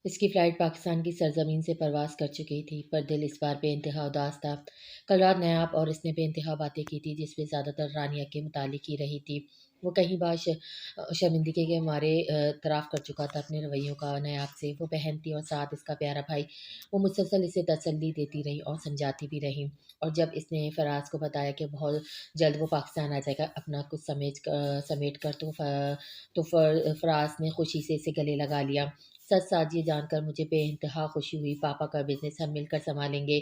اس کی فلائٹ پاکستان کی سرزمین سے پرواز کر چکی تھی، پر دل اس بار بے انتہا اداس تھا۔ کل رات نیاب اور اس نے بے انتہا باتیں کی تھی، جس میں زیادہ تر رانیہ کے متعلق ہی رہی تھی۔ وہ کہیں بار شرمندگی کے مارے اعتراف کر چکا تھا اپنے رویوں کا نیاب سے۔ وہ بہن تھی اور ساتھ اس کا پیارا بھائی۔ وہ مسلسل اسے تسلی دیتی رہی اور سمجھاتی بھی رہی، اور جب اس نے فراز کو بتایا کہ بہت جلد وہ پاکستان آ جائے گا اپنا کچھ سمیٹ کر، تو فراز نے خوشی سے اسے گلے لگا لیا۔ سچ ساتھ یہ جان کر مجھے بے انتہا خوشی ہوئی، پاپا کا بزنس ہم مل کر سنبھالیں گے،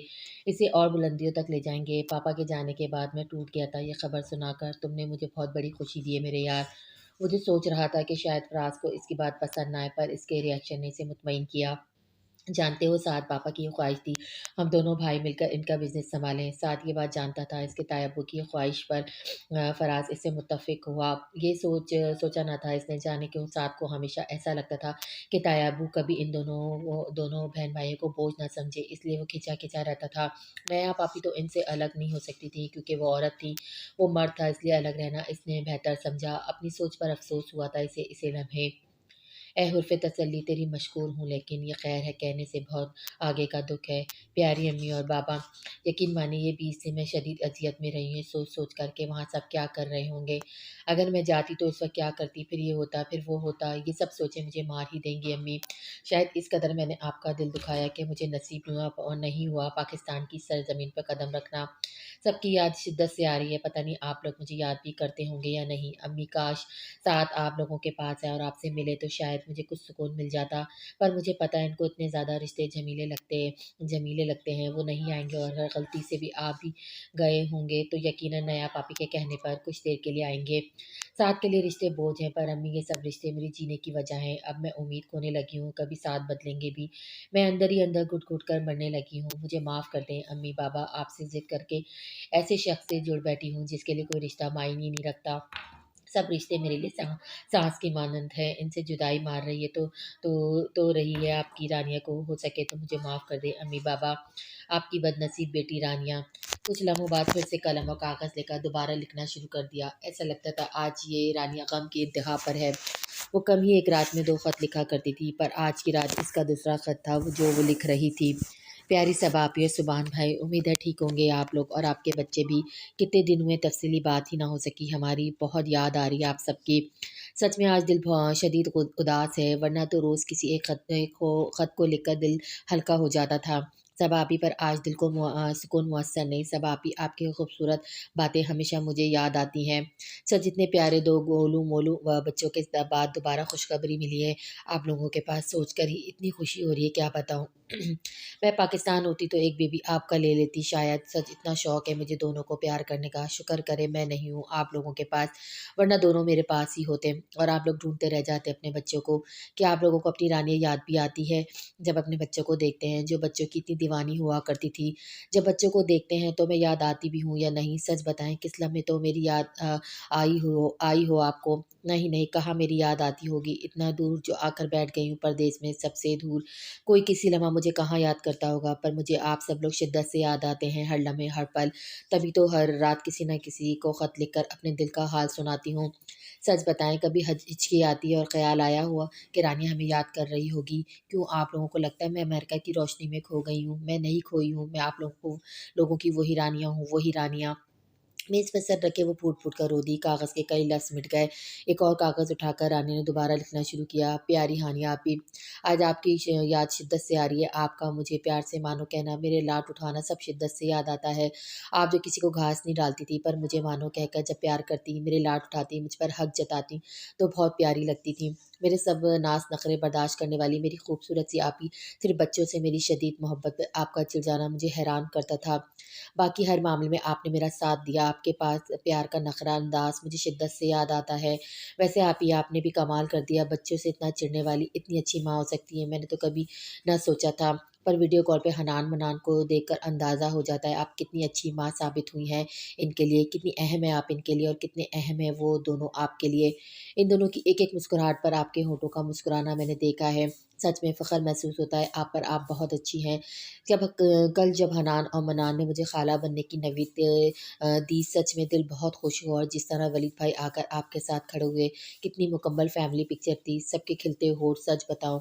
اسے اور بلندیوں تک لے جائیں گے۔ پاپا کے جانے کے بعد میں ٹوٹ گیا تھا، یہ خبر سنا کر تم نے مجھے بہت بڑی خوشی دی ہے میرے یار۔ مجھے سوچ رہا تھا کہ شاید فراز کو اس کی بات پسند نہ آئے، پر اس کے ریئیکشن نے اسے مطمئن کیا۔ جانتے ہو سعد، پاپا کی یہ خواہش تھی ہم دونوں بھائی مل کر ان کا بزنس سنبھالیں۔ سعد یہ بات جانتا تھا، اس کے تائی ابو کی خواہش پر فراز اس سے متفق ہوا۔ یہ سوچا نہ تھا اس نے، جانے کیوں سعد کو ہمیشہ ایسا لگتا تھا کہ تائی ابو کبھی ان دونوں بہن بھائیوں کو بوجھ نہ سمجھے، اس لیے وہ کھچا کھچا رہتا تھا۔ نیا پاپی تو ان سے الگ نہیں ہو سکتی تھی، کیونکہ وہ عورت تھی، وہ مرد تھا، اس لیے الگ رہنا اس نے بہتر سمجھا۔ اپنی سوچ پر افسوس ہوا تھا اسے لمحے۔ اے حرف تسلی، تیری مشکور ہوں، لیکن یہ خیر ہے کہنے سے بہت آگے کا دکھ ہے۔ پیاری امی اور بابا، یقین مانیے یہ 20 دن میں شدید اذیت میں رہی ہوں، سوچ سوچ کر کے وہاں سب کیا کر رہے ہوں گے۔ اگر میں جاتی تو اس وقت کیا کرتی، پھر یہ ہوتا، پھر وہ ہوتا، یہ سب سوچیں مجھے مار ہی دیں گی امی۔ شاید اس قدر میں نے آپ کا دل دکھایا کہ مجھے نصیب نہیں ہوا پاکستان کی سرزمین پر قدم رکھنا۔ سب کی یاد شدت سے آ رہی ہے، پتہ نہیں آپ لوگ مجھے یاد بھی کرتے ہوں گے یا نہیں۔ امی کاش ساتھ آپ لوگوں کے پاس ہے اور آپ سے ملے تو شاید مجھے کچھ سکون مل جاتا، پر مجھے پتہ ہے ان کو اتنے زیادہ رشتے جمیلے لگتے ہیں، وہ نہیں آئیں گے، اور اگر غلطی سے بھی آ بھی گئے ہوں گے تو یقیناً نیا پاپی کے کہنے پر کچھ دیر کے لیے آئیں گے۔ ساتھ کے لیے رشتے بوجھ ہیں، پر امی یہ سب رشتے میری جینے کی وجہ ہیں۔ اب میں امید کھونے لگی ہوں کبھی ساتھ بدلیں گے بھی، میں اندر ہی اندر گھٹ گھٹ کر مرنے لگی ہوں۔ مجھے معاف کر دیں امی بابا، آپ سے ضد کر کے ایسے شخص سے جڑ بیٹھی ہوں جس کے لیے کوئی رشتہ معنی نہیں رکھتا۔ سب رشتے میرے لیے سانس کی مانند ہے، ان سے جدائی مار رہی ہے تو رہی ہے آپ کی رانیہ کو، ہو سکے تو مجھے معاف کر دے امی بابا، آپ کی بد نصیب بیٹی رانیہ۔ کچھ لمحوں بعد پھر سے قلم اور کاغذ لے کر دوبارہ لکھنا شروع کر دیا۔ ایسا لگتا تھا آج یہ رانیہ غم کی انتہا پر ہے۔ وہ کم ہی ایک رات میں 2 خط لکھا کرتی تھی، پر آج کی رات اس کا دوسرا خط تھا جو وہ لکھ رہی تھی۔ پیاری صبا سبحان بھائی، امید ہے ٹھیک ہوں گے آپ لوگ اور آپ کے بچے بھی، کتنے دن ہوئے تفصیلی بات ہی نہ ہو سکی ہماری، بہت یاد آ رہی ہے آپ سب کی۔ سچ میں آج دل شدید اداس ہے، ورنہ تو روز کسی ایک خط کو لکھ کر دل ہلکا ہو جاتا تھا۔ سب آپی پر آج دل کو سکون میسر نہیں۔ سب آپی، آپ کی خوبصورت باتیں ہمیشہ مجھے یاد آتی ہیں۔ سچ اتنے پیارے 2 گولو مولو بچوں کے بعد دوبارہ خوشخبری ملی ہے آپ لوگوں کے پاس، سوچ کر ہی اتنی خوشی ہو رہی ہے کیا بتاؤں۔ میں پاکستان ہوتی تو ایک بیبی آپ کا لے لیتی شاید، سچ اتنا شوق ہے مجھے دونوں کو پیار کرنے کا، شکر کرے میں نہیں ہوں آپ لوگوں کے پاس، ورنہ دونوں میرے پاس ہی ہوتے اور آپ لوگ ڈھونڈتے رہ جاتے اپنے بچوں کو۔ کیا آپ لوگوں کو اپنی رانی یاد بھی آتی ہے جب اپنے بچوں کو دیکھتے ہیں، جو بچوں کی اتنی دیوانی ہوا کرتی تھی؟ جب بچوں کو دیکھتے ہیں تو میں یاد آتی بھی ہوں یا نہیں؟ سچ بتائیں، کس لمحے تو میری یاد آئی ہو آپ کو؟ نہیں کہاں میری یاد آتی ہوگی، اتنا دور جو آ کر بیٹھ گئی ہوں پردیس میں سب سے دور، کوئی کسی لمحہ مجھے کہاں یاد کرتا ہوگا، پر مجھے آپ سب لوگ شدت سے یاد آتے ہیں ہر لمحے ہر پل، تبھی تو ہر رات کسی نہ کسی کو خط لکھ کر اپنے دل کا حال سناتی ہوں۔ سچ بتائیں، کبھی ہچکی آتی ہے اور خیال آیا ہوا کہ رانیہ ہمیں یاد کر رہی ہوگی؟ کیوں آپ لوگوں کو لگتا ہے میں امریکہ کی روشنی میں کھو گئی ہوں؟ میں نہیں کھوئی ہوں، میں آپ لوگوں کی وہی رانیہ ہوں، وہی رانیہ۔ میز پر سر رکھے وہ پھوٹ پھوٹ کر رو دی، کاغذ کے کئی لفظ مٹ گئے۔ ایک اور کاغذ اٹھا کر رانی نے دوبارہ لکھنا شروع کیا۔ پیاری ہانیہ آپی، آج آپ کی یاد شدت سے آ رہی ہے، آپ کا مجھے پیار سے مانو کہنا، میرے لاڈ اٹھانا سب شدت سے یاد آتا ہے۔ آپ جو کسی کو گھاس نہیں ڈالتی تھی، پر مجھے مانو کہہ کر جب پیار کرتی، میرے لاڈ اٹھاتی، مجھ پر حق جتاتی تو بہت پیاری لگتی تھی۔ میرے سب ناز نخرے برداشت کرنے والی میری خوبصورت سی آپی، صرف بچوں سے میری شدید محبت پہ آپ کا چل جانا مجھے حیران کرتا تھا۔ باقی ہر معاملے میں آپ نے میرا ساتھ دیا، آپ کے پاس پیار کا نخرہ انداز مجھے شدت سے یاد آتا ہے۔ ویسے آپ نے بھی کمال کر دیا، بچوں سے اتنا چڑھنے والی اتنی اچھی ماں ہو سکتی ہے، میں نے تو کبھی نہ سوچا تھا، پر ویڈیو کال پہ حنان منان کو دیکھ کر اندازہ ہو جاتا ہے آپ کتنی اچھی ماں ثابت ہوئی ہیں ان کے لیے، کتنی اہم ہے آپ ان کے لیے اور کتنے اہم ہے وہ دونوں آپ کے لیے۔ ان دونوں کی ایک ایک مسکراہٹ پر آپ کے ہونٹوں کا مسکرانا میں نے دیکھا ہے، سچ میں فخر محسوس ہوتا ہے آپ پر، آپ بہت اچھی ہیں۔ کل جب حنان اور منان نے مجھے خالہ بننے کی نوید دی، سچ میں دل بہت خوش ہوا، اور جس طرح ولید بھائی آ کر آپ کے ساتھ کھڑے ہوئے، کتنی مکمل فیملی پکچر تھی، سب کے کھلتے ہونٹ، سچ بتاؤں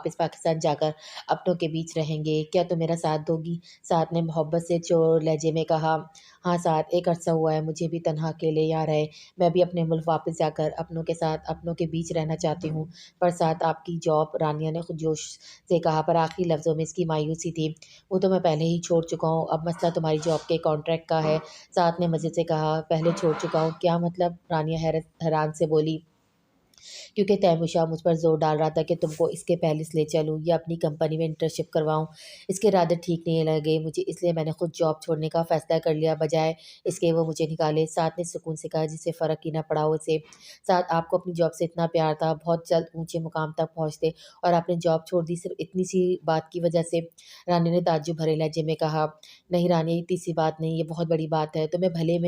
واپس پاکستان جا کر اپنوں کے بیچ رہیں گے، کیا تم میرا ساتھ دو گی؟ سعد نے محبت سے چور لہجے میں کہا۔ ہاں سعد، ایک عرصہ ہوا ہے مجھے بھی تنہا اکیلے یہاں رہے، میں بھی اپنے ملک واپس جا کر اپنوں کے ساتھ اپنوں کے بیچ رہنا چاہتی ہوں۔ پر سعد آپ کی جاب، رانیہ نے خود جوش سے کہا، پر آخری لفظوں میں اس کی مایوسی تھی۔ وہ تو میں پہلے ہی چھوڑ چکا ہوں، اب مسئلہ تمہاری جاب کے کانٹریکٹ کا ہے، سعد نے مزے سے کہا۔ پہلے چھوڑ چکا ہوں کیا مطلب؟ رانیہ حیران سے بولی۔ کیونکہ تیمور مجھ پر زور ڈال رہا تھا کہ تم کو اس کے پیلس لے چلوں یا اپنی کمپنی میں انٹرنشپ کرواؤں۔ اس کے ارادے ٹھیک نہیں لگے مجھے، اس لیے میں نے خود جاب چھوڑنے کا فیصلہ کر لیا، بجائے اس کے وہ مجھے نکالے، سعد نے سکون سے کہا، جسے فرق ہی نہ پڑا اسے۔ سعد، آپ کو اپنی جاب سے اتنا پیار تھا، بہت جلد اونچے مقام تک پہنچتے، اور آپ نے جاب چھوڑ دی صرف اتنی سی بات کی وجہ سے؟ رانی نے تعجب بھرے لہجے میں کہا۔ نہیں رانی، اتنی سی بات نہیں، یہ بہت بڑی بات ہے۔ تمہیں بھلے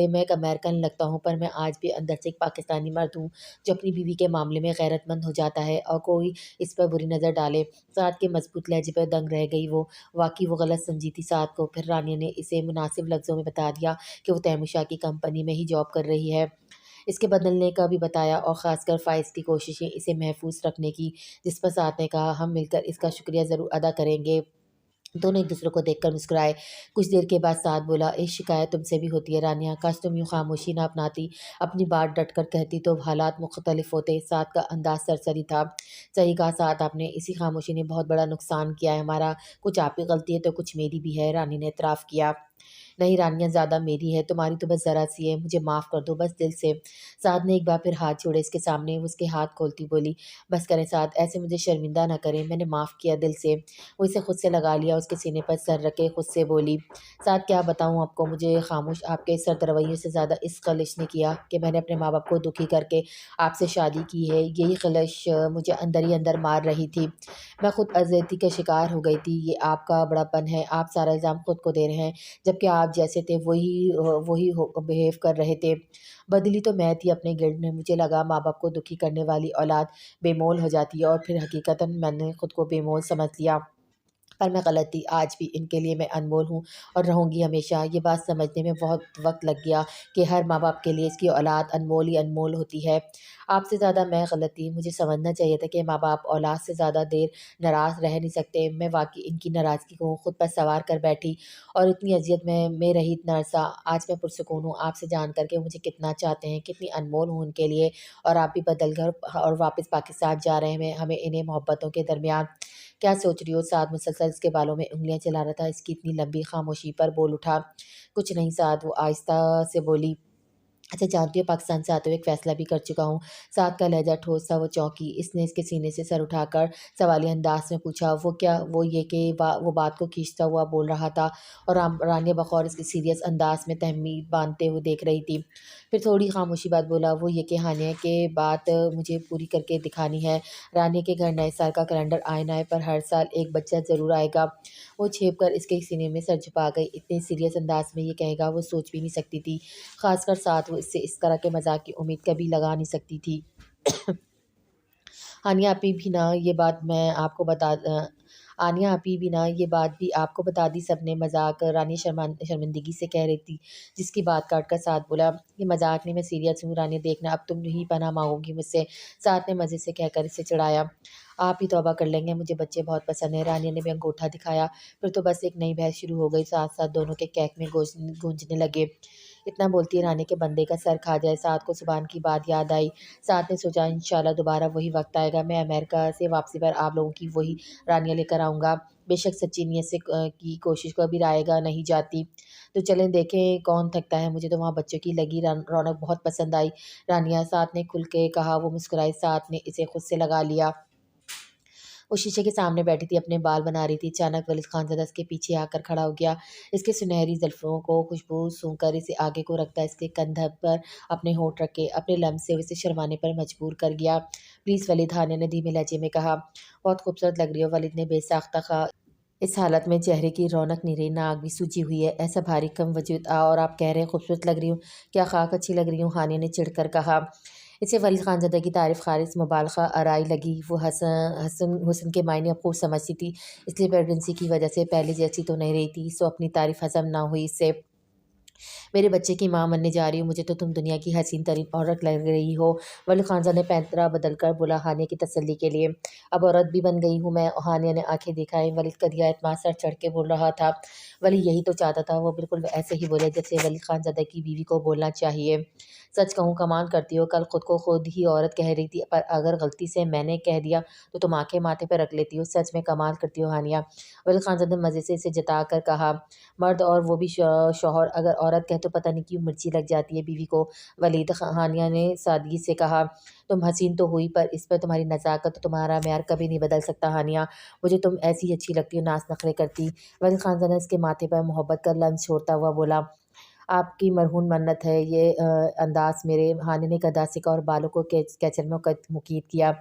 میں ایک امریکن لگتا ہوں، پر میں آج بھی اندر سے ایک پاکستانی مرد ہوں جو اپنی بیوی کے معاملے میں غیرت مند ہو جاتا ہے، اور کوئی اس پر بری نظر ڈالے۔ سعد کے مضبوط لہجے پر دنگ رہ گئی وہ، واقعی وہ غلط سمجھی تھی سعد کو۔ پھر رانیہ نے اسے مناسب لفظوں میں بتا دیا کہ وہ تیمور شاہ کی کمپنی میں ہی جاب کر رہی ہے، اس کے بدلنے کا بھی بتایا، اور خاص کر فائز کی کوششیں اسے محفوظ رکھنے کی، جس پر سعد نے کہا، ہم مل کر اس کا شکریہ ضرور ادا کریں گے۔ دونوں ایک دوسرے کو دیکھ کر مسکرائے۔ کچھ دیر کے بعد سعد بولا، ایک شکایت تم سے بھی ہوتی ہے رانیہ، کاش تم یوں خاموشی نہ اپناتی، اپنی بات ڈٹ کر کہتی تو حالات مختلف ہوتے۔ سعد کا انداز سرسری تھا۔ صحیح کہا سعد آپ نے، اسی خاموشی نے بہت بڑا نقصان کیا ہے ہمارا، کچھ آپ کی غلطی ہے تو کچھ میری بھی ہے، رانی نے اعتراف کیا۔ نہیں رانیہ، زیادہ میری ہے، تمہاری تو بس ذرا سی ہے، مجھے معاف کر دو بس دل سے۔ سعد نے ایک بار پھر ہاتھ جوڑے اس کے سامنے، وہ اس کے ہاتھ کھولتی بولی، بس کریں سعد، ایسے مجھے شرمندہ نہ کریں، میں نے معاف کیا دل سے۔ وہ اسے خود سے لگا لیا، اس کے سینے پر سر رکھے خود سے بولی، سعد کیا بتاؤں آپ کو، مجھے خاموش آپ کے سرد رویے سے زیادہ اس خلش نے کیا کہ میں نے اپنے ماں باپ کو دکھی کر کے آپ سے شادی کی ہے، یہی خلش مجھے اندر ہی اندر مار رہی تھی، میں خود اذیتی کا شکار ہو گئی تھی۔ یہ آپ کا بڑا پن ہے، آپ سارا الزام خود کو دے رہے ہیں، جبکہ آپ جیسے تھے وہی بہیو کر رہے تھے۔ بدلی تو میں تھی اپنے گلڈ میں، مجھے لگا ماں باپ کو دکھی کرنے والی اولاد بے مول ہو جاتی ہے، اور پھر حقیقتاً میں نے خود کو بے مول سمجھ لیا، پر میں غلط تھی، آج بھی ان کے لیے میں انمول ہوں اور رہوں گی ہمیشہ۔ یہ بات سمجھنے میں بہت وقت لگ گیا کہ ہر ماں باپ کے لیے اس کی اولاد انمول ہی انمول ہوتی ہے۔ آپ سے زیادہ میں غلط تھی، مجھے سمجھنا چاہیے تھا کہ ماں باپ اولاد سے زیادہ دیر ناراض رہ نہیں سکتے، میں واقعی ان کی ناراضگی کو خود پر سوار کر بیٹھی اور اتنی اذیت میں رہی اتنا عرصہ۔ آج میں پرسکون ہوں آپ سے جان کر کے مجھے کتنا چاہتے ہیں، کتنی انمول ہوں ان کے لیے، اور آپ بھی بدل کر اور واپس پاکستان جا رہے ہیں ہمیں انہیں محبتوں کے درمیان۔ کیا سوچ رہی ہو؟ سعد مسلسل اس کے بالوں میں انگلیاں چلا رہا تھا، اس کی اتنی لمبی خاموشی پر بول اٹھا۔ کچھ نہیں سعد، وہ آہستہ سے بولی، اچھا جانتی ہو پاکستان سے آتے ہوئے ایک فیصلہ بھی کر چکا ہوں۔ سعد کا لہجہ ٹھوس تھا، وہ چونکی، اس نے اس کے سینے سے سر اٹھا کر سوالیہ انداز میں پوچھا، وہ کیا؟ وہ یہ کہ وہ بات کو کھینچتا ہوا بول رہا تھا، اور رانیہ بخور اس کے سیریس انداز میں تہمید باندھتے ہوئے دیکھ رہی تھی۔ پھر تھوڑی خاموشی بعد بولا، وہ یہ کہ ہانیہ کے بات مجھے پوری کر کے دکھانی ہے، رانیہ کے گھر نئے سال کا کیلنڈر آئے نہ آئے پر ہر سال ایک بچہ ضرور آئے گا۔ وہ چھیپ کر اس کے سینے میں سر چھپا گئی، اتنے سیریس انداز میں یہ کہے گا وہ سوچ بھی نہیں سکتی تھی، خاص کر ساتھ وہ اس سے اس طرح کے مذاق کی امید کبھی لگا نہیں سکتی تھی۔ ہانیہ آپی بھی نہ یہ بات میں آپ کو بتا آنیا آپی بھی نہ یہ بات بھی آپ کو بتا دی سب نے، مذاق، رانی شرمندگی سے کہہ رہی تھی، جس کی بات کاٹ کر سعد بولا، یہ مذاق نہیں، میں سیریس ہوں رانی، دیکھنا اب تم ہی پناہ مانگو گی مجھ سے، سعد نے مزے سے کہہ کر اسے چڑھایا۔ آپ ہی توبہ کر لیں گے، مجھے بچے بہت پسند ہیں، رانیہ نے بھی انگوٹھا دکھایا۔ پھر تو بس ایک نئی بحث شروع ہو گئی، ساتھ ساتھ دونوں کے کیک میں گونجنے لگے، اتنا بولتی ہے رانیہ کے بندے کا سر کھا جائے۔ سعد کو زبان کی بات یاد آئی، سعد نے سوچا انشاءاللہ دوبارہ وہی وقت آئے گا، میں امریکہ سے واپسی پر آپ لوگوں کی وہی رانیہ لے کر آؤں گا، بے شک سچی نیت سے کی کوشش کو ابھی رائے گا نہیں جاتی، تو چلیں دیکھیں کون تھکتا ہے، مجھے تو وہاں بچوں کی لگی رونق بہت پسند آئی رانیہ، سعد نے کھل کے کہا۔ وہ مسکرائی، سعد نے اسے خود سے لگا لیا۔ وہ شیشے کے سامنے بیٹھی تھی، اپنے بال بنا رہی تھی، اچانک ولید خان زادہ اس کے پیچھے آ کر کھڑا ہو گیا، اس کے سنہری زلفوں کو خوشبو سونگھ کر اسے آگے کو رکھتا، اس کے کندھے پر اپنے ہونٹ رکھے، اپنے لمس سے اسے شرمانے پر مجبور کر گیا۔ پلیز ولید، ہانیہ نے دھیمے لہجے میں کہا۔ بہت خوبصورت لگ رہی ہو، ولید نے بے ساختہ کہا، اس حالت میں چہرے کی رونق نہیں رہی، ناک بھی سوجی ہوئی ہے، ایسا بھاری کم وجود اور آپ کہہ رہے ہیں خوبصورت لگ رہی ہوں، کیا خاک اچھی لگ رہی ہوں، ہانیہ نے چڑھ کر کہا۔ اسے ولید خان زادہ کی تعریف خالص مبالغہ آرائی لگی، وہ حسن کے معنی اب خوب سمجھتی تھی، اس لیے پریگننسی کی وجہ سے پہلے جیسی تو نہیں رہی تھی، سو اپنی تعریف ہضم نہ ہوئی اس سے۔ میرے بچے کی ماں بننے جا رہی ہو، مجھے تو تم دنیا کی حسین ترین عورت لگ رہی ہو۔ ولید خان زادہ نے پینترا بدل کر بولا ہانیہ کی تسلی کے لیے۔ اب عورت بھی بن گئی ہوں میں، ہانیہ نے آنکھیں دکھائیں۔ ولید کا دیا اعتماد سر چڑھ کے بول رہا تھا۔ ولی یہی تو چاہتا تھا، وہ بالکل ایسے ہی بولے جیسے ولید خان زادہ کی بیوی کو بولنا چاہیے۔ سچ کہوں کمال کرتی ہو، کل خود کو خود ہی عورت کہہ رہی تھی، پر اگر غلطی سے میں نے کہہ دیا تو تم آنکھیں ماتھے پہ رکھ لیتی ہو۔ سچ میں کمال کرتی ہو ہانیہ۔ ولید خان زادہ نے مزے سے اسے جتا کر کہا۔ مرد اور وہ بھی شوہر، اگر عورت کہے تو پتہ نہیں کیوں مرچی لگ جاتی ہے بیوی کو۔ ولید ہانیہ نے سادگی سے کہا۔ تم حسین تو ہوئی، پر اس پر تمہاری نزاکت، تمہارا معیار کبھی نہیں بدل سکتا ہانیہ۔ مجھے تم ایسی ہی اچھی لگتی ہو، ناز نخرے کرتی۔ ولید خان زادہ نے اس کے ماتھے پر محبت کا لمس چھوڑتا ہوا بولا۔ آپ کی مرہون منت ہے یہ انداز میرے، ہانیہ نے گدا سے کہا اور بالوں کو کیچر میں مقید کیا۔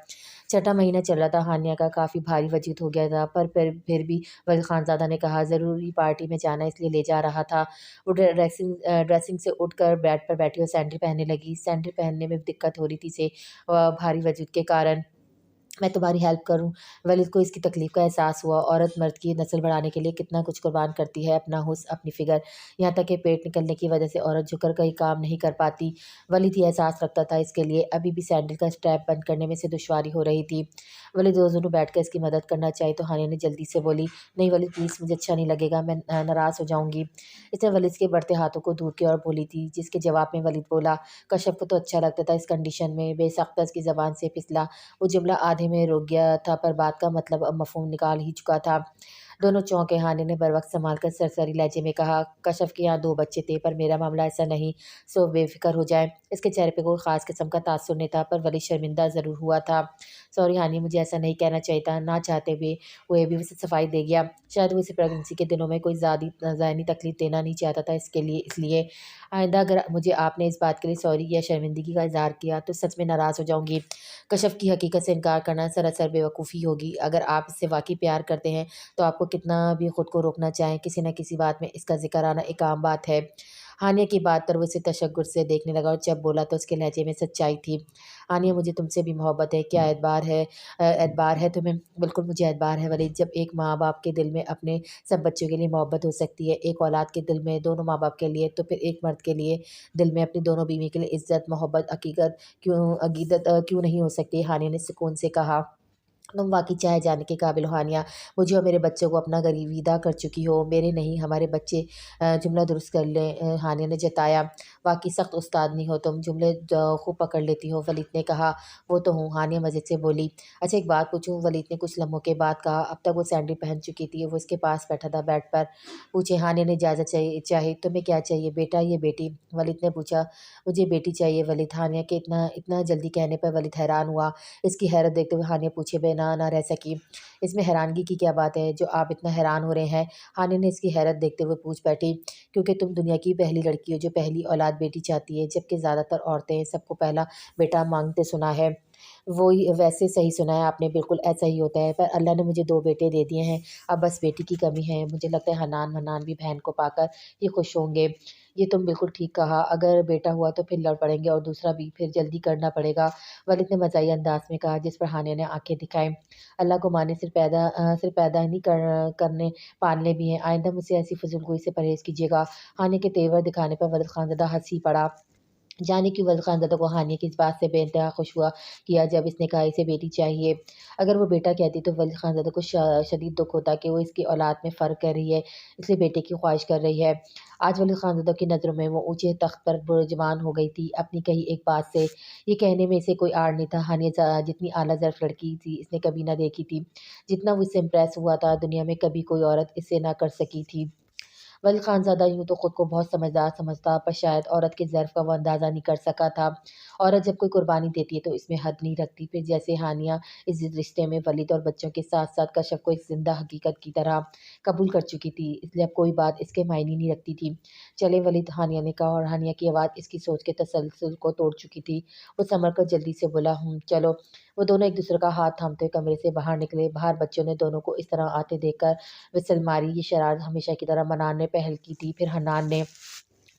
چھٹا مہینہ چل رہا تھا، ہانیہ کا کافی بھاری وجود ہو گیا تھا، پر پھر بھی ولید خان زادہ نے کہا ضروری پارٹی میں جانا اس لیے لے جا رہا تھا۔ وہ ڈریسنگ سے اٹھ کر بیڈ پر بیٹھی اور سینڈل پہننے لگی۔ سینڈل پہننے میں دقت ہو رہی تھی اسے بھاری وجود کے کارن۔ میں تمہاری ہیلپ کروں؟ ولید کو اس کی تکلیف کا احساس ہوا۔ عورت مرد کی نسل بڑھانے کے لیے کتنا کچھ قربان کرتی ہے، اپنا حسن، اپنی فگر، یہاں تک کہ پیٹ نکلنے کی وجہ سے عورت جھک کر کوئی کام نہیں کر پاتی۔ ولید یہ احساس رکھتا تھا، اس کے لیے ابھی بھی سینڈل کا اسٹریپ بند کرنے میں سے دشواری ہو رہی تھی۔ ولید دونوں بیٹھ کر اس کی مدد کرنا چاہی تو ہانیہ نے جلدی سے بولی، نہیں ولید پلیز، مجھے اچھا نہیں لگے گا، میں ناراض ہو جاؤں گی۔ اس نے ولید کے بڑھتے ہاتھوں کو دور کیا اور بولی تھی، جس کے جواب میں ولید بولا، کشف کو تو اچھا لگتا تھا اس کنڈیشن میں۔ بے ساختہ اس کی زبان سے پھسلا۔ وہ جملہ آدھے میں رک گیا تھا، پر بات کا مطلب اب مفہوم نکال ہی چکا تھا۔ دونوں چونکے۔ ہانیہ نے بروقت سنبھال کر سرسری لہجے میں کہا، کشف کے یہاں 2 بچے تھے، پر میرا معاملہ ایسا نہیں، سو بے فکر ہو جائیں۔ اس کے چہرے پہ کوئی خاص قسم کا تاثر نہیں تھا، پر ولید شرمندہ ضرور ہوا تھا۔ سوری ہانیہ، مجھے ایسا نہیں کہنا چاہیے تھا۔ نہ چاہتے ہوئے بھی اسے صفائی دے گیا۔ شاید وہ اسے پریگننسی کے دنوں میں کوئی ذہنی تکلیف دینا نہیں چاہتا تھا، اس لیے آئندہ اگر مجھے آپ نے اس بات کے لیے سوری یا شرمندگی کا اظہار کیا تو سچ میں ناراض ہو جاؤں گی۔ کشف کی حقیقت سے انکار کرنا سراسر بے وقوفی ہوگی۔ اگر آپ اس سے واقعی پیار کرتے ہیں تو آپ کو کتنا بھی خود کو روکنا چاہیں، کسی نہ کسی بات میں اس کا ذکر آنا ایک عام بات ہے۔ ہانیہ کی بات پر وہ اسے تشگر سے دیکھنے لگا اور جب بولا تو اس کے لہجے میں سچائی تھی۔ ہانیہ، مجھے تم سے بھی محبت ہے، کیا اعتبار ہے تمہیں؟ بالکل مجھے اعتبار ہے ولید، جب ایک ماں باپ کے دل میں اپنے سب بچوں کے لیے محبت ہو سکتی ہے، ایک اولاد کے دل میں دونوں ماں باپ کے لیے، تو پھر ایک مرد کے لیے دل میں اپنی دونوں بیوی کے لیے عزت، محبت، عقیدت کیوں نہیں ہو سکتی؟ ہانیہ نے سکون سے کہا۔ تم واقعی چاہے جانے کے قابل ہو ہانیہ، مجھے اور میرے بچوں کو اپنا گرویدہ کر چکی ہو۔ میرے نہیں، ہمارے بچے۔ جملہ درست کر لیں، ہانیہ نے جتایا۔ واقعی سخت استادنی ہو تم، جملے خوب پکڑ لیتی ہو، ولید نے کہا۔ وہ تو ہوں، ہانیہ مزے سے بولی۔ اچھا ایک بات پوچھوں؟ ولید نے کچھ لمحوں کے بعد کہا۔ اب تک وہ سینڈل پہن چکی تھی، وہ اس کے پاس بیٹھا تھا بیڈ پر۔ پوچھے، ہانیہ نے اجازت چاہی۔ تمہیں کیا چاہیے، بیٹا یا بیٹی؟ ولید نے پوچھا۔ مجھے بیٹی چاہیے ولید۔ ہانیہ کے اتنا جلدی کہنے پر ولید حیران ہوا۔ اس کی حیرت دیکھتے ہوئے ہانیہ پوچھے بنا نہ رہ سکی، اس میں حیرانگی کی کیا بات ہے جو آپ اتنا حیران ہو رہے ہیں؟ ہانیہ نے اس کی حیرت دیکھتے ہوئے پوچھ بیٹھی، کیونکہ تم دنیا کی پہلی لڑکی ہو جو پہلی اولاد بیٹی چاہتی ہے، جبکہ زیادہ تر عورتیں سب کو پہلا بیٹا مانگتے سنا ہے۔ وہی ویسے صحیح سنا ہے آپ نے، بالکل ایسا ہی ہوتا ہے، پر اللہ نے مجھے 2 بیٹے دے دیے ہیں، اب بس بیٹی کی کمی ہے۔ مجھے لگتا ہے حنان منان بھی بہن کو پا کر ہی خوش ہوں گے۔ یہ تم بالکل ٹھیک کہا، اگر بیٹا ہوا تو پھر لڑ پڑیں گے اور دوسرا بھی پھر جلدی کرنا پڑے گا، ولید نے مزاحیہ انداز میں کہا، جس پر ہانیہ نے آنکھیں دکھائیں۔ اللہ کو مانے، صرف پیدا ہی نہیں کرنے، پالنے بھی ہیں۔ آئندہ مجھ سے ایسی فضول گوئی سے پرہیز کیجیے گا۔ ہانیہ کے تیور دکھانے پر ولید خان زادہ ہنس ہی پڑا۔ جانے کی ولید خان زادہ کو ہانیہ کی اس بات سے بے انتہا خوش کیا جب اس نے کہا اسے بیٹی چاہیے۔ اگر وہ بیٹا کہتی تو ولید خان زادہ کو شدید دکھ ہوتا کہ وہ اس کی اولاد میں فرق کر رہی ہے، اس لیے بیٹے کی خواہش کر رہی ہے۔ آج ولید خان زادہ کی نظروں میں وہ اونچے تخت پر بُرجمان ہو گئی تھی اپنی کہی ایک بات سے۔ یہ کہنے میں اسے کوئی آڑ نہیں تھا، ہانیہ جتنی اعلیٰ ظرف لڑکی تھی اس نے کبھی نہ دیکھی تھی، جتنا وہ اس سے امپریس ہوا تھا دنیا میں کبھی کوئی عورت اس سے نہ کر سکی تھی۔ ولید خان زادہ یوں تو خود کو بہت سمجھدار سمجھتا، پر شاید عورت کے ظرف کا وہ اندازہ نہیں کر سکا تھا۔ عورت جب کوئی قربانی دیتی ہے تو اس میں حد نہیں رکھتی، پھر جیسے ہانیہ اس رشتے میں ولید اور بچوں کے ساتھ ساتھ کشف کو ایک زندہ حقیقت کی طرح قبول کر چکی تھی، اس لیے اب کوئی بات اس کے معنی نہیں رکھتی تھی۔ چلیں ولید، ہانیہ نے کہا، اور ہانیہ کی آواز اس کی سوچ کے تسلسل کو توڑ چکی تھی۔ وہ سنبھل کر جلدی سے بولا، چلو۔ وہ دونوں ایک دوسرے کا ہاتھ تھامتے ہوئے کمرے سے باہر نکلے۔ باہر بچوں نے دونوں کو اس طرح آتے دیکھ کر وسل ماری، یہ شرارت ہمیشہ کی طرح منان نے پہل کی تھی، پھر حنان نے۔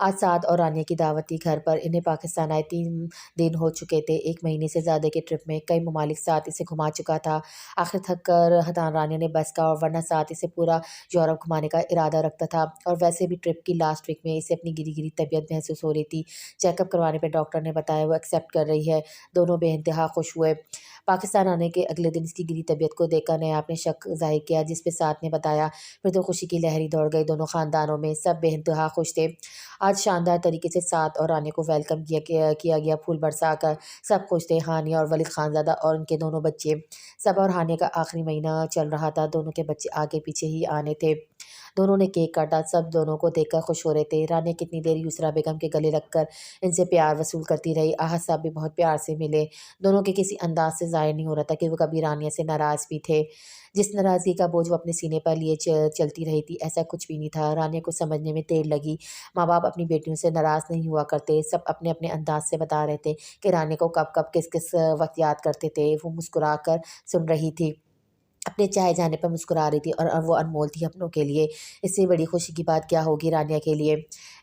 آج سعد اور رانیہ کی دعوت تھی گھر پر۔ انہیں پاکستان آئے 3 دن ہو چکے تھے۔ 1 مہینے سے زیادہ کے ٹرپ میں کئی ممالک ساتھ اسے گھما چکا تھا۔ آخر تھک کر رانیہ نے بس کا، اور ورنہ ساتھ اسے پورا یورپ گھمانے کا ارادہ رکھتا تھا، اور ویسے بھی ٹرپ کی لاسٹ ویک میں اسے اپنی گری گری طبیعت محسوس ہو رہی تھی۔ چیک اپ کروانے پہ ڈاکٹر نے بتایا وہ ایکسیپٹ کر رہی ہے۔ دونوں بے انتہا خوش ہوئے۔ پاکستان آنے کے اگلے دن اس کی گری طبیعت کو دیکھ کر نیاب نے شک ظاہر کیا، جس پہ سعد نے بتایا۔ پھر تو خوشی کی لہر ہی دوڑ گئی دونوں خاندانوں میں، سب بے انتہا خوش تھے۔ آج شاندار طریقے سے سعد اور رانیہ کو ویلکم کیا گیا، پھول برسا کر سب خوش تھے۔ ہانیہ اور ولید خانزادہ اور ان کے دونوں بچے۔ صبا اور ہانیہ کا آخری مہینہ چل رہا تھا، دونوں کے بچے آگے پیچھے ہی آنے تھے۔ دونوں نے کیک کاٹا، سب دونوں کو دیکھ کر خوش ہو رہے تھے۔ رانیہ کتنی دیر یسریٰ بیگم کے گلے لگ کر ان سے پیار وصول کرتی رہی۔ احد صاحب بھی بہت پیار سے ملے۔ دونوں کے کسی انداز سے ظاہر نہیں ہو رہا تھا کہ وہ کبھی رانیہ سے ناراض بھی تھے۔ جس ناراضگی کا بوجھ وہ اپنے سینے پر لیے چلتی رہی تھی، ایسا کچھ بھی نہیں تھا۔ رانیہ کو سمجھنے میں دیر لگی۔ ماں باپ اپنی بیٹیوں سے ناراض نہیں ہوا کرتے، سب اپنے اپنے انداز سے بتا رہے تھے کہ رانیہ کو کب کب کس کس وقت یاد کرتے تھے۔ وہ مسکرا کر سن رہی تھی، اپنے چائے جانے پر مسکرا رہی تھی، اور وہ انمول تھی اپنوں کے لیے۔ اس سے بڑی خوشی کی بات کیا ہوگی رانیہ کے لیے؟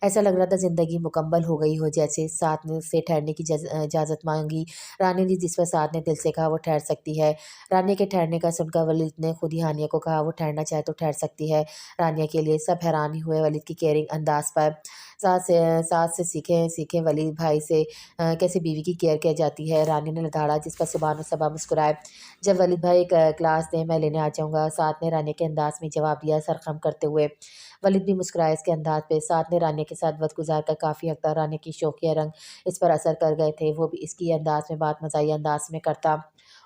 ایسا لگ رہا تھا زندگی مکمل ہو گئی ہو جیسے۔ سعد نے سے ٹھہرنے کی اجازت مانگی رانیہ نے، جس پر سعد نے دل سے کہا وہ ٹھہر سکتی ہے۔ رانیہ کے ٹھہرنے کا سن کر ولید نے خود ہی ہانیہ کو کہا وہ ٹھہرنا چاہے تو ٹھہر سکتی ہے رانیہ کے لیے۔ سب حیران ہی ہوئے ولید کی کیئرنگ انداز پر۔ سعد سے سیکھیں ولید بھائی سے کیسے بیوی کی کیئر کی جاتی ہے، رانیہ نے لڑھاڑا، جس پر سبحان و صبا مسکرائے۔ جب ولید بھائی ایک کلاس دیں میں لینے آ جاؤں گا، سعد نے رانیہ کے انداز میں جواب دیا، سر خم کرتے ہوئے۔ ولید بھی مسکرائے اس کے انداز پہ۔ سعد نے رانیہ کے ساتھ وقت گزار کر کافی حد تک رانیہ کی شوخیہ رنگ اس پر اثر کر گئے تھے، وہ بھی اس کی انداز میں بات مزاحیہ انداز میں کرتا۔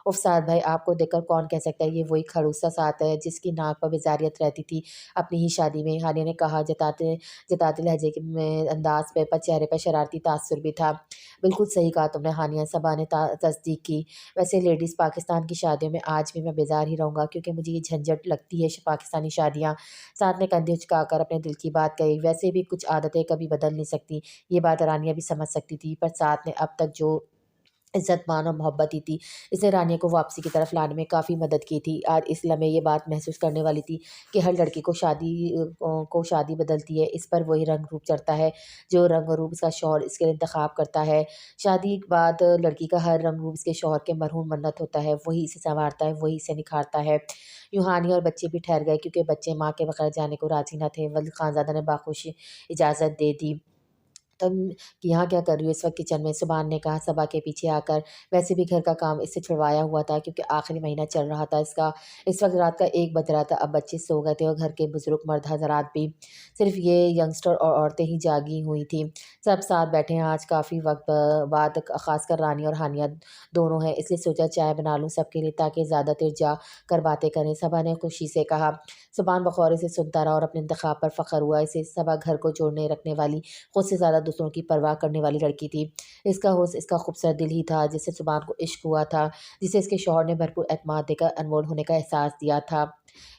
اف سعد بھائی، آپ کو دیکھ کر کون کہہ سکتا ہے یہ وہی خڑوسا سعد ہے جس کی ناک پر بیزاریت رہتی تھی اپنی ہی شادی میں، ہانیہ نے کہا جتاتے لہجے میں انداز پہ، پر چہرے پر شرارتی تاثر بھی تھا۔ بالکل صحیح کہا تم نے ہانیہ، صبا نے تصدیق کی۔ ویسے لیڈیز پاکستان کی شادیوں میں آج بھی میں بیزار ہی رہوں گا، کیونکہ مجھے یہ جھنجھٹ لگتی ہے پاکستانی شادیاں۔ سعد نے کندھے اچکا کر اپنے دل کی بات کہی۔ ویسے بھی کچھ عادتیں کبھی بدل نہیں سکتی، یہ بات رانیہ بھی سمجھ سکتی تھی، پر سعد نے اب تک جو عزت مان اور محبت ہی تھی، اس نے رانیہ کو واپسی کی طرف لانے میں کافی مدد کی تھی۔ آج اس لمحے یہ بات محسوس کرنے والی تھی کہ ہر لڑکی کو شادی بدلتی ہے، اس پر وہی رنگ روپ چڑھتا ہے جو رنگ اور روپ اس کا شوہر اس کے لیے انتخاب کرتا ہے۔ شادی کے بعد لڑکی کا ہر رنگ روپ اس کے شوہر کے مرہون منت ہوتا ہے، وہی اسے سنوارتا ہے، وہی اسے نکھارتا ہے۔ یوں ہانیہ اور بچے بھی ٹھہر گئے، کیونکہ بچے ماں کے بغیر جانے کو راضی نہ تھے۔ ولید خانزادہ نے باخوشی اجازت دے دی۔ تم یہاں کیا کر رہی ہو اس وقت کچن میں؟ سبحان نے کہا صبا کے پیچھے آ کر۔ ویسے بھی گھر کا کام اس سے چھڑوایا ہوا تھا، کیونکہ آخری مہینہ چل رہا تھا اس کا۔ اس وقت رات کا 1 بج رہا تھا، اب بچے سو گئے تھے اور گھر کے بزرگ مرد حضرات بھی، صرف یہ ینگسٹر اور عورتیں ہی جاگی ہوئی تھیں۔ سب ساتھ بیٹھے ہیں، آج کافی وقت بعد، خاص کر رانیہ اور ہانیہ دونوں ہیں، اس لیے سوچا چائے بنا لوں سب کے لیے تاکہ زیادہ دیر جا کر باتیں کریں، صبا نے خوشی سے کہا۔ سبحان بغور سے سنتا رہا اور اپنے انتخاب پر فخر ہوا۔ اسے صبا گھر کو جوڑنے رکھنے والی، خود سے زیادہ دوسروں کی پرواہ کرنے والی لڑکی تھی۔ اس کا حسن اس کا خوبصورت دل ہی تھا جس سے سبحان کو عشق ہوا تھا، جسے اس کے شوہر نے بھرپور اعتماد دے کر انمول ہونے کا احساس دیا تھا۔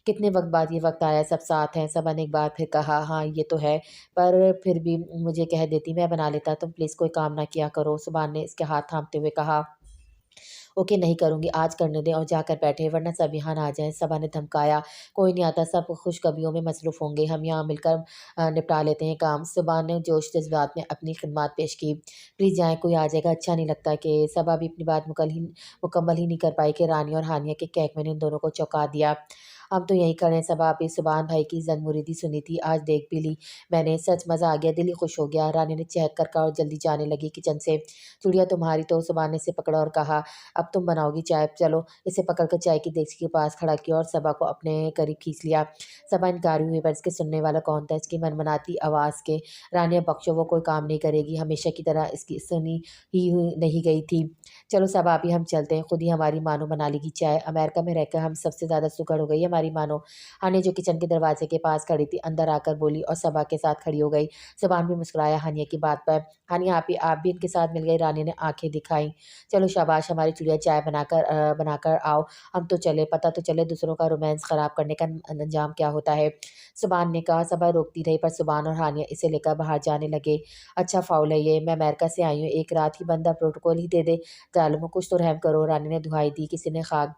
کتنے وقت بعد یہ وقت آیا، سب ساتھ ہیں، صبا نے ایک بار پھر کہا۔ ہاں یہ تو ہے، پر پھر بھی مجھے کہہ دیتی، میں بنا لیتا، تم پلیز کوئی کام نہ کیا کرو، سبحان نے اس کے ہاتھ تھامتے ہوئے کہا۔ اوکے نہیں کروں گی، آج کرنے دیں اور جا کر بیٹھے، ورنہ سب یہاں نہ آ جائیں، صبا نے دھمکایا۔ کوئی نہیں آتا، سب خوشخبریوں میں مصروف ہوں گے، ہم یہاں مل کر نپٹا لیتے ہیں کام، سبحان نے جوش جذبات میں اپنی خدمات پیش کی۔ پلیز جائیں، کوئی آ جائے گا، اچھا نہیں لگتا کہ صبا بھی اپنی بات مکمل ہی نہیں کر پائی کہ رانیہ اور ہانیہ کے کہکمے نے ان دونوں کو چونکا دیا۔ ہم تو یہیں کھڑے ہیں، صبا بھی سبحان بھائی کی زن مریدی سنی تھی، آج دیکھ بھی لی میں نے، سچ مزہ آ گیا، دل ہی خوش ہو گیا، رانیہ نے چہک کر کہا اور جلدی جانے لگی کچن سے۔ چڑیا تمہاری تو، سبحان نے اسے پکڑا اور کہا اب تم بناؤ گی چائے، چلو۔ اسے پکڑ کر چائے کی دیگچی کے پاس کھڑا کیا اور صبا کو اپنے قریب کھینچ لیا۔ صبا انکاری ہوئی، پر اس کے سننے والا کون تھا، اس کی منمناتی آواز کے؟ رانیہ بخشو، وہ کوئی کام نہیں کرے گی، ہمیشہ کی طرح اس کی سنی ہی نہیں گئی تھی۔ چلو صبا ابھی ہم چلتے ہیں، خود ہی ہماری مانو بنا لے گی چائے، امریکہ میں رہ کر ہم سب سے زیادہ سکڑ ہو گئی ہماری مانو۔ ہانیہ جو کچن کے دروازے کے پاس کھڑی تھی اندر آ کر بولی اور صبا کے ساتھ کھڑی ہو گئی۔ سبحان بھی مسکرایا ہانیہ کی بات پر۔ ہانیہ آپ بھی ان کے ساتھ مل گئی، رانیہ نے آنکھیں دکھائیں۔ چلو شاباش ہماری چڑیا، چائے بنا کر آؤ، ہم تو چلے، پتہ تو چلے دوسروں کا رومانس خراب کرنے کا انجام کیا ہوتا ہے، سبحان نے کہا۔ صبا روکتی رہی، پر سبحان اور ہانیہ اسے لے کر باہر جانے لگے۔ اچھا فاؤل ہے یہ، میں امریکہ سے آئی ہوں، ایک رات ہی بندہ پروٹوکول ہی دے دے، ظالموں کچھ تو رحم کرو، رانیہ نے دہائی دی۔ کسی نے خاک